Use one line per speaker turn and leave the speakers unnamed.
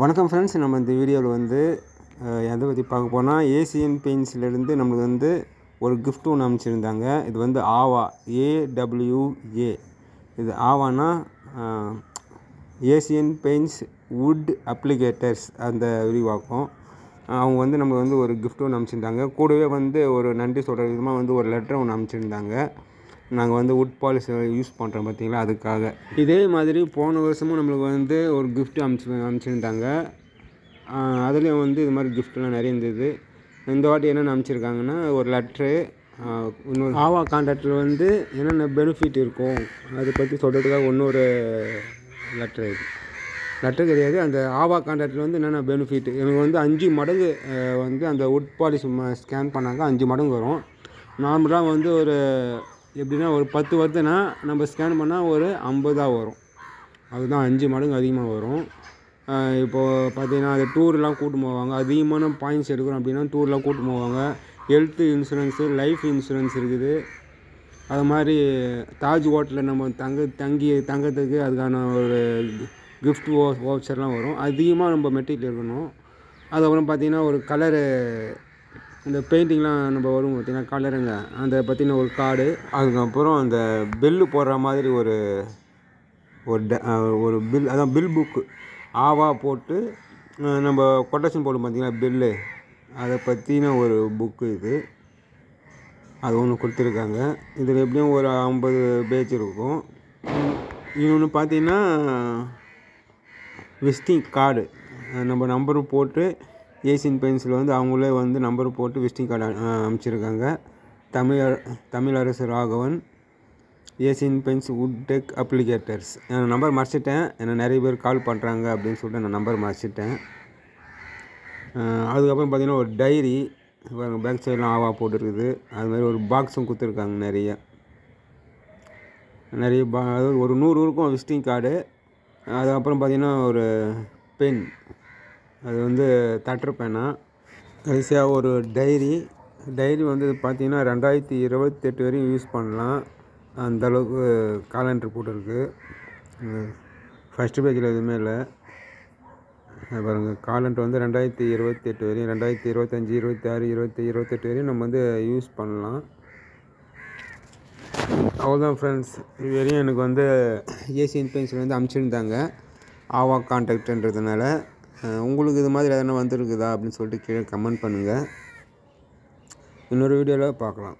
வணக்கம் ஃப்ரெண்ட்ஸ், நம்ம இந்த வீடியோவில் வந்து எதை பற்றி பார்க்க போனால் ஏசியன் பெயிண்ட்ஸ்லேருந்து நம்மளுக்கு வந்து ஒரு கிஃப்ட் ஒன்று அமைச்சிருந்தாங்க. இது வந்து ஆவா AWA. இது ஆவானா ஏசியன் பெயிண்ட்ஸ் வுட் அப்ளிகேட்டர்ஸ் அந்த விரிவாக்கம். அவங்க வந்து நம்ம வந்து ஒரு கிஃப்ட் ஒன்று அமைச்சிருந்தாங்க. கூடவே வந்து ஒரு நன்றி சொல்கிற விதமாக வந்து ஒரு லெட்டர் ஒன்று அமைச்சிருந்தாங்க. நாங்கள் வந்து வுட் பாலிஷ் யூஸ் பண்ணுறோம் பார்த்தீங்களா, அதுக்காக. இதே மாதிரி போன வருஷமும் நம்மளுக்கு வந்து ஒரு கிஃப்ட் அமைச்சிருந்தாங்க. அதுலேயும் வந்து இது மாதிரி கிஃப்ட்லாம் நிறைய இருந்தது. இந்த வாட்டி என்னென்ன அமைச்சிருக்காங்கன்னா ஒரு லெட்ரு, இன்னொரு ஆவா கான்ட்ராக்டில் வந்து என்னென்ன பெனிஃபிட் இருக்கும் அதை பற்றி சொல்கிறதுக்காக இன்னொரு லெட்ரு. லெட்டர் கிடையாது, அந்த ஆவா கான்ட்ராக்டில் வந்து என்னென்ன பெனிஃபிட் எனக்கு வந்து 5 மடங்கு வந்து அந்த வுட் பாலிஷ் ஸ்கேன் பண்ணாங்க 5 மடங்கு வரும். நார்மலாக வந்து ஒரு எப்படின்னா ஒரு 10 வருதுன்னா நம்ம ஸ்கேன் பண்ணால் ஒரு 50 வரும். அதுதான் 5 மடங்கு அதிகமாக வரும். இப்போது பார்த்தீங்கன்னா அது டூர்லாம் கூட்டின்னு போவாங்க. அதிகமான பாயிண்ட்ஸ் எடுக்கிறோம் அப்படின்னா டூர்லாம் கூட்டின்னு போவாங்க. ஹெல்த்து இன்சூரன்ஸு, லைஃப் இன்சூரன்ஸ் இருக்குது. அது மாதிரி தாஜ் ஹோட்டலில் நம்ம தங்கத்துக்கு அதுக்கான ஒரு கிஃப்ட் வவுச்சர்லாம் வரும். அதிகமாக நம்ம மெட்டீரியல் இருக்கணும். அதுக்கப்புறம் பார்த்திங்கன்னா ஒரு கலரு, இந்த பெயிண்டிங்லாம் நம்ம வரும் பார்த்திங்கன்னா கலருங்க, அந்த பற்றின ஒரு கார்டு. அதுக்கப்புறம் அந்த பில்லு போடுற மாதிரி ஒரு பில், அதான் பில் புக்கு ஆவா போட்டு நம்ம கொட்டேஷன் போடும் பார்த்திங்கன்னா பில்லு, அதை பற்றின ஒரு புக்கு இது. அது ஒன்று கொடுத்துருக்காங்க. இதில் எப்படியும் ஒரு 50 பேஜ் இருக்கும். இன்னொன்று பார்த்திங்கன்னா விசிட்டிங் கார்டு, நம்ம நம்பரு போட்டு ஏசியன் பெயிண்ட்ஸில் வந்து அவங்களே வந்து நம்பர் போட்டு விசிட்டிங் கார்டு அமைச்சிருக்காங்க. Tamilarasu Raghavan, Asian Paints wood deck applicators. நான் நம்பர் மறைச்சிட்டேன், ஏன்னா நிறைய பேர் கால் பண்ணுறாங்க அப்படின்னு சொல்லிட்டு நான் நம்பர் மறைச்சிட்டேன். அதுக்கப்புறம் பார்த்திங்கன்னா ஒரு டைரி, பேக் சைட்லாம் ஆவா போட்டுருக்குது. அதுமாதிரி ஒரு பாக்ஸும் கொடுத்துருக்காங்க. நிறைய அதாவது ஒரு 100 இருக்கும் விசிட்டிங் கார்டு. அதுக்கப்புறம் பார்த்திங்கன்னா ஒரு பென், அது வந்து தட்டர் பேனா. கடைசியாக ஒரு டைரி வந்து பார்த்திங்கன்னா 2028 வரையும் யூஸ் பண்ணலாம். அந்தளவுக்கு காலண்டர் போட்டிருக்கு. ஃபஸ்ட்டு பேஜில் எதுவுமே இல்லை பாருங்கள். காலண்டர் வந்து 2028 வரையும், 2025, 26, 27, 28 வரையும் நம்ம வந்து யூஸ் பண்ணலாம். அவ்வளோதான் ஃப்ரெண்ட்ஸ். இது வரையும் எனக்கு வந்து ஏசியன் பெயிண்ட்ஸில் வந்து அமைச்சிருந்தாங்க ஆவா கான்டாக்ட்ன்றதுனால. உங்களுக்கு இது மாதிரி எதனா வந்துருக்குதா அப்படின்னு சொல்லிட்டு கீழே கமெண்ட் பண்ணுங்கள். இன்னொரு வீடியோவில் பார்க்கலாம்.